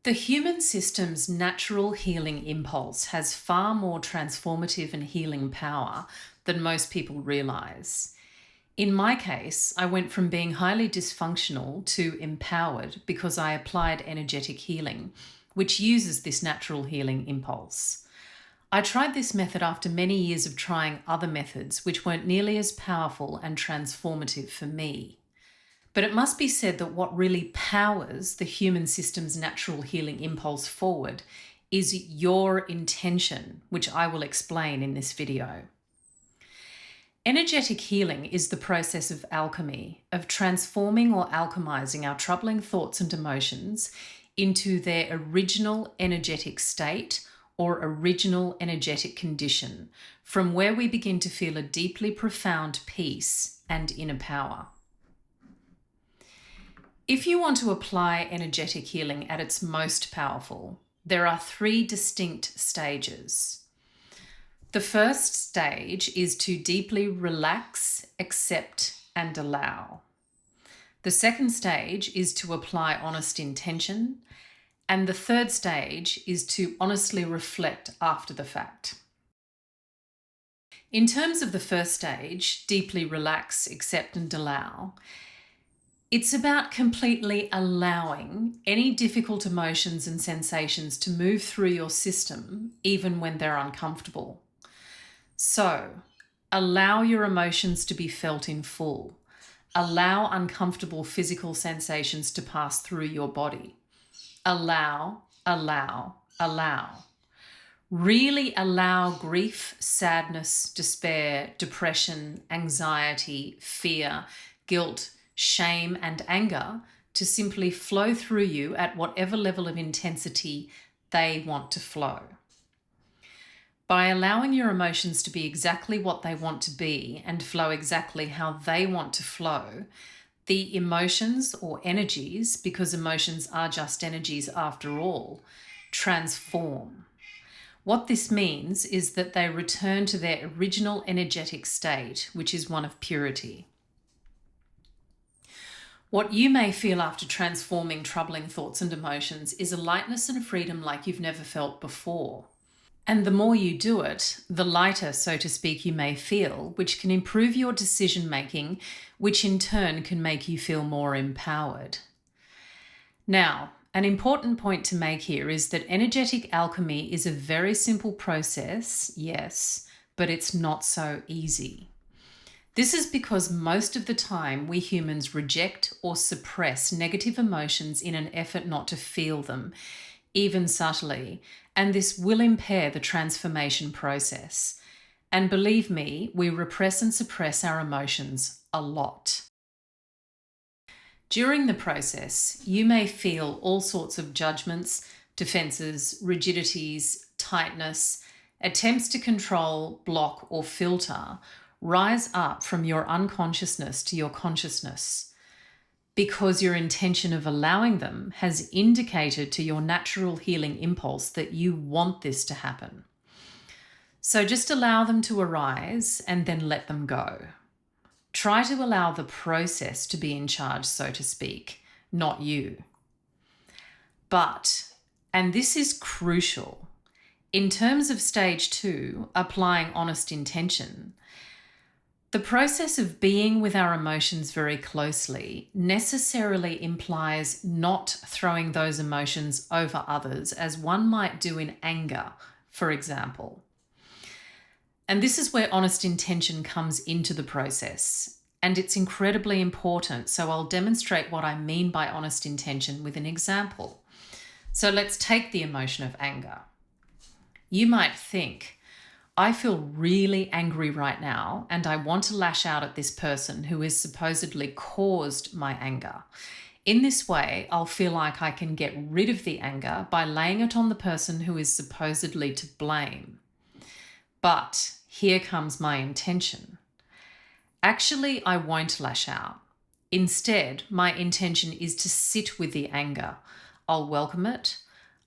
The human system's natural healing impulse has far more transformative and healing power than most people realize. In my case, I went from being highly dysfunctional to empowered because I applied energetic healing, which uses this natural healing impulse. I tried this method after many years of trying other methods which weren't nearly as powerful and transformative for me. But it must be said that what really powers the human system's natural healing impulse forward is your intention, which I will explain in this video. Energetic healing is the process of alchemy, of transforming or alchemizing our troubling thoughts and emotions into their original energetic state or original energetic condition, from where we begin to feel a deeply profound peace and inner power. If you want to apply energetic healing at its most powerful, there are 3 distinct stages. The first stage is to deeply relax, accept, and allow. The second stage is to apply honest intention. And the third stage is to honestly reflect after the fact. In terms of the first stage, deeply relax, accept, and allow, it's about completely allowing any difficult emotions and sensations to move through your system, even when they're uncomfortable. So, allow your emotions to be felt in full. Allow uncomfortable physical sensations to pass through your body. Allow, allow, allow. Really allow grief, sadness, despair, depression, anxiety, fear, guilt, shame, and anger to simply flow through you at whatever level of intensity they want to flow. By allowing your emotions to be exactly what they want to be and flow exactly how they want to flow, the emotions or energies, because emotions are just energies after all, transform. What this means is that they return to their original energetic state, which is one of purity. What you may feel after transforming troubling thoughts and emotions is a lightness and freedom like you've never felt before. And the more you do it, the lighter, so to speak, you may feel, which can improve your decision making, which in turn can make you feel more empowered. Now, an important point to make here is that energetic alchemy is a very simple process, yes, but it's not so easy. This is because most of the time we humans reject or suppress negative emotions in an effort not to feel them, even subtly, and this will impair the transformation process. And believe me, we repress and suppress our emotions a lot. During the process, you may feel all sorts of judgments, defenses, rigidities, tightness, attempts to control, block, or filter rise up from your unconsciousness to your consciousness, because your intention of allowing them has indicated to your natural healing impulse that you want this to happen. So just allow them to arise and then let them go. Try to allow the process to be in charge, so to speak, not you. But, and this is crucial, in terms of stage 2, applying honest intention, the process of being with our emotions very closely necessarily implies not throwing those emotions over others as one might do in anger, for example. And this is where honest intention comes into the process. And it's incredibly important, so I'll demonstrate what I mean by honest intention with an example. So let's take the emotion of anger. You might think, I feel really angry right now and I want to lash out at this person who has supposedly caused my anger. In this way, I'll feel like I can get rid of the anger by laying it on the person who is supposedly to blame. But here comes my intention. Actually, I won't lash out. Instead, my intention is to sit with the anger. I'll welcome it,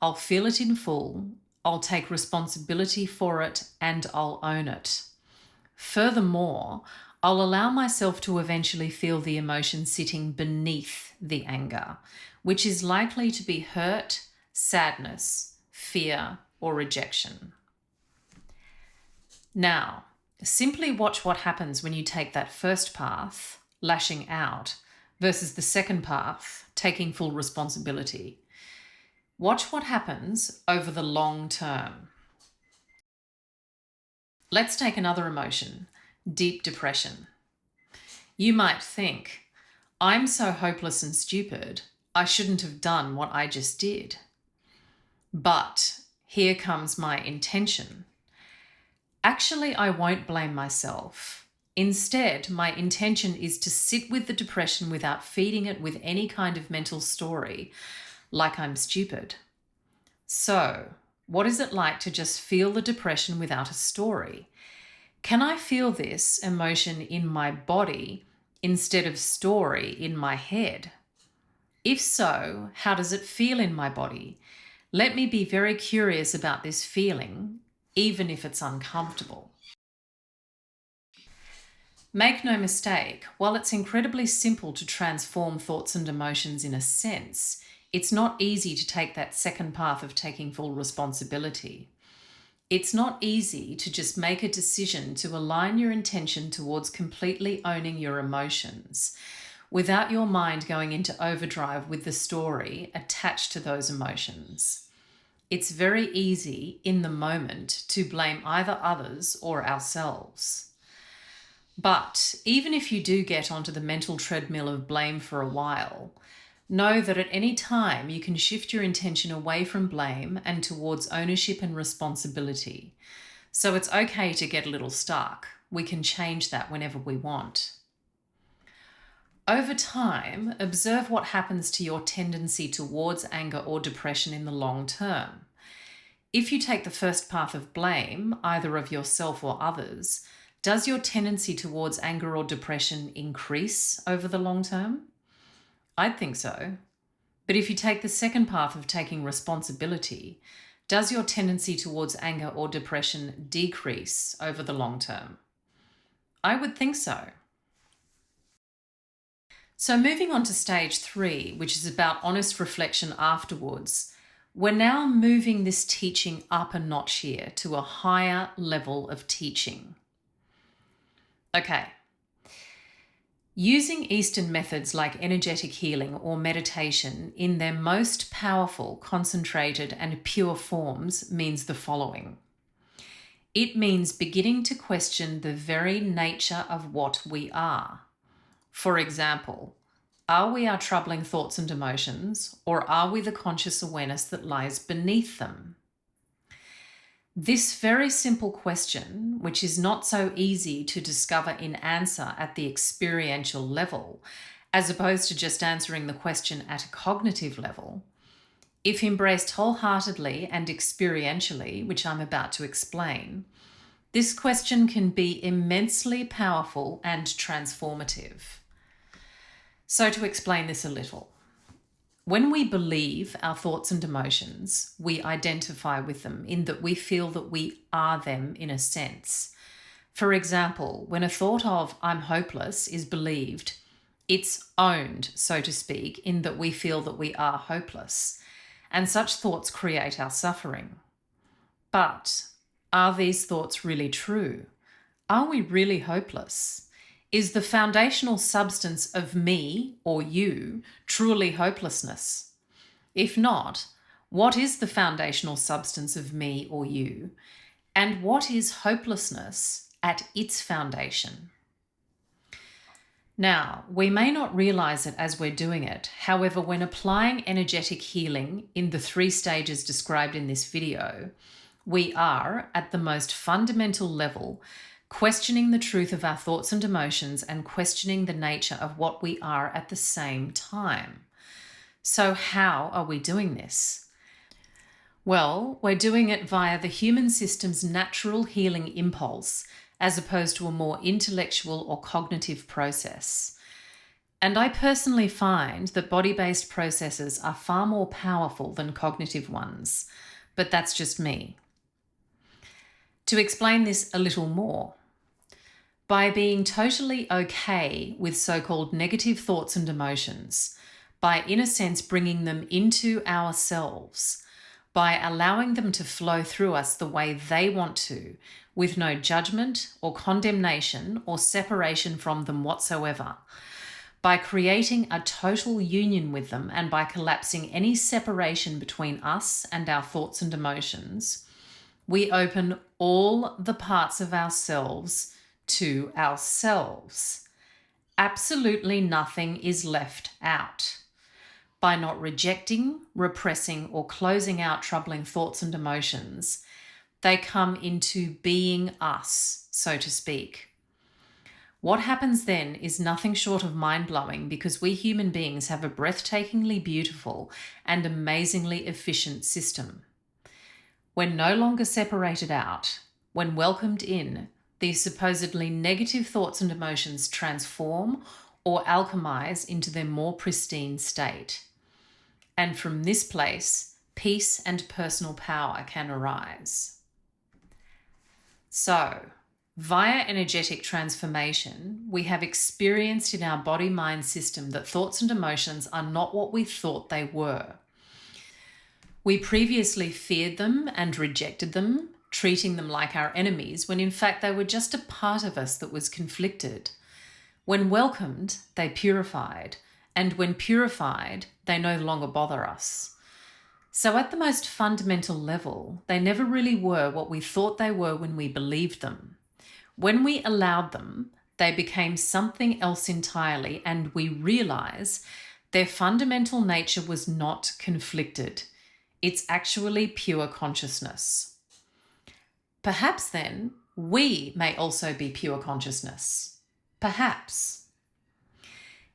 I'll feel it in full, I'll take responsibility for it, and I'll own it. Furthermore, I'll allow myself to eventually feel the emotion sitting beneath the anger, which is likely to be hurt, sadness, fear, or rejection. Now, simply watch what happens when you take that first path, lashing out, versus the second path, taking full responsibility. Watch what happens over the long term. Let's take another emotion, deep depression. You might think, I'm so hopeless and stupid, I shouldn't have done what I just did. But here comes my intention. Actually, I won't blame myself. Instead, my intention is to sit with the depression without feeding it with any kind of mental story, like I'm stupid. So, what is it like to just feel the depression without a story? Can I feel this emotion in my body instead of story in my head? If so, how does it feel in my body? Let me be very curious about this feeling, even if it's uncomfortable. Make no mistake, while it's incredibly simple to transform thoughts and emotions in a sense, it's not easy to take that second path of taking full responsibility. It's not easy to just make a decision to align your intention towards completely owning your emotions without your mind going into overdrive with the story attached to those emotions. It's very easy in the moment to blame either others or ourselves. But even if you do get onto the mental treadmill of blame for a while, know that at any time you can shift your intention away from blame and towards ownership and responsibility. So it's okay to get a little stuck. We can change that whenever we want. Over time, observe what happens to your tendency towards anger or depression in the long term. If you take the first path of blame, either of yourself or others, does your tendency towards anger or depression increase over the long term? I'd think so. But if you take the second path of taking responsibility, does your tendency towards anger or depression decrease over the long term? I would think so. So moving on to stage 3, which is about honest reflection afterwards, we're now moving this teaching up a notch here to a higher level of teaching. Okay. Using Eastern methods like energetic healing or meditation in their most powerful, concentrated, and pure forms means the following. It means beginning to question the very nature of what we are. For example, are we our troubling thoughts and emotions, or are we the conscious awareness that lies beneath them? This very simple question, which is not so easy to discover in answer at the experiential level, as opposed to just answering the question at a cognitive level, if embraced wholeheartedly and experientially, which I'm about to explain, this question can be immensely powerful and transformative. So to explain this a little, when we believe our thoughts and emotions, we identify with them in that we feel that we are them in a sense. For example, when a thought of I'm hopeless is believed, it's owned, so to speak, in that we feel that we are hopeless. And such thoughts create our suffering. But are these thoughts really true? Are we really hopeless? Is the foundational substance of me or you truly hopelessness? If not, what is the foundational substance of me or you? And what is hopelessness at its foundation? Now, we may not realize it as we're doing it. However, when applying energetic healing in the 3 stages described in this video, we are, at the most fundamental level, questioning the truth of our thoughts and emotions and questioning the nature of what we are at the same time. So how are we doing this? Well, we're doing it via the human system's natural healing impulse as opposed to a more intellectual or cognitive process. And I personally find that body-based processes are far more powerful than cognitive ones, but that's just me. To explain this a little more, by being totally okay with so-called negative thoughts and emotions, by in a sense bringing them into ourselves, by allowing them to flow through us the way they want to, with no judgment or condemnation or separation from them whatsoever. By creating a total union with them and by collapsing any separation between us and our thoughts and emotions, we open all the parts of ourselves to ourselves. Absolutely nothing is left out. By not rejecting, repressing, or closing out troubling thoughts and emotions, they come into being us, so to speak. What happens then is nothing short of mind-blowing, because we human beings have a breathtakingly beautiful and amazingly efficient system. When no longer separated out, when welcomed in, these supposedly negative thoughts and emotions transform or alchemize into their more pristine state. And from this place, peace and personal power can arise. So, via energetic transformation, we have experienced in our body-mind system that thoughts and emotions are not what we thought they were. We previously feared them and rejected them, treating them like our enemies, when in fact they were just a part of us that was conflicted. When welcomed, they purified, and when purified, they no longer bother us. So at the most fundamental level, they never really were what we thought they were when we believed them. When we allowed them, they became something else entirely, and we realize their fundamental nature was not conflicted. It's actually pure consciousness. Perhaps then, we may also be pure consciousness. Perhaps.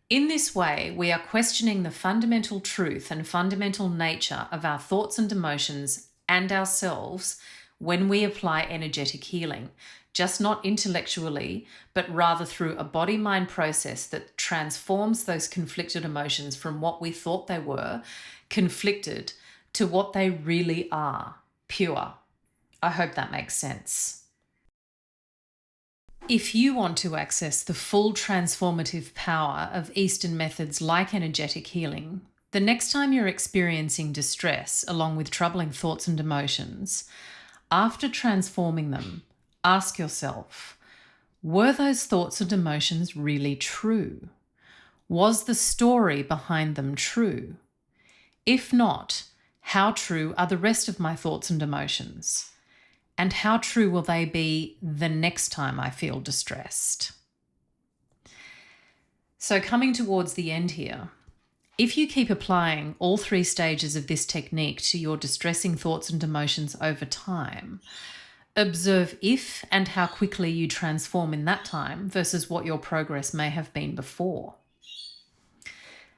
In this way, we are questioning the fundamental truth and fundamental nature of our thoughts and emotions and ourselves when we apply energetic healing, just not intellectually, but rather through a body-mind process that transforms those conflicted emotions from what we thought they were, conflicted, to what they really are, pure. I hope that makes sense. If you want to access the full transformative power of Eastern methods like energetic healing, the next time you're experiencing distress along with troubling thoughts and emotions, after transforming them, ask yourself, were those thoughts and emotions really true? Was the story behind them true? If not, how true are the rest of my thoughts and emotions? And how true will they be the next time I feel distressed? So coming towards the end here, if you keep applying all 3 stages of this technique to your distressing thoughts and emotions over time, observe if and how quickly you transform in that time versus what your progress may have been before.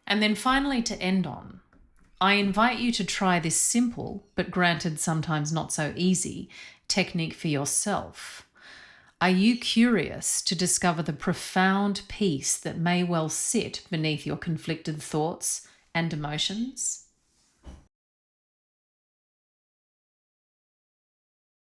And then finally, to end on, I invite you to try this simple, but granted sometimes not so easy, technique for yourself. Are you curious to discover the profound peace that may well sit beneath your conflicted thoughts and emotions?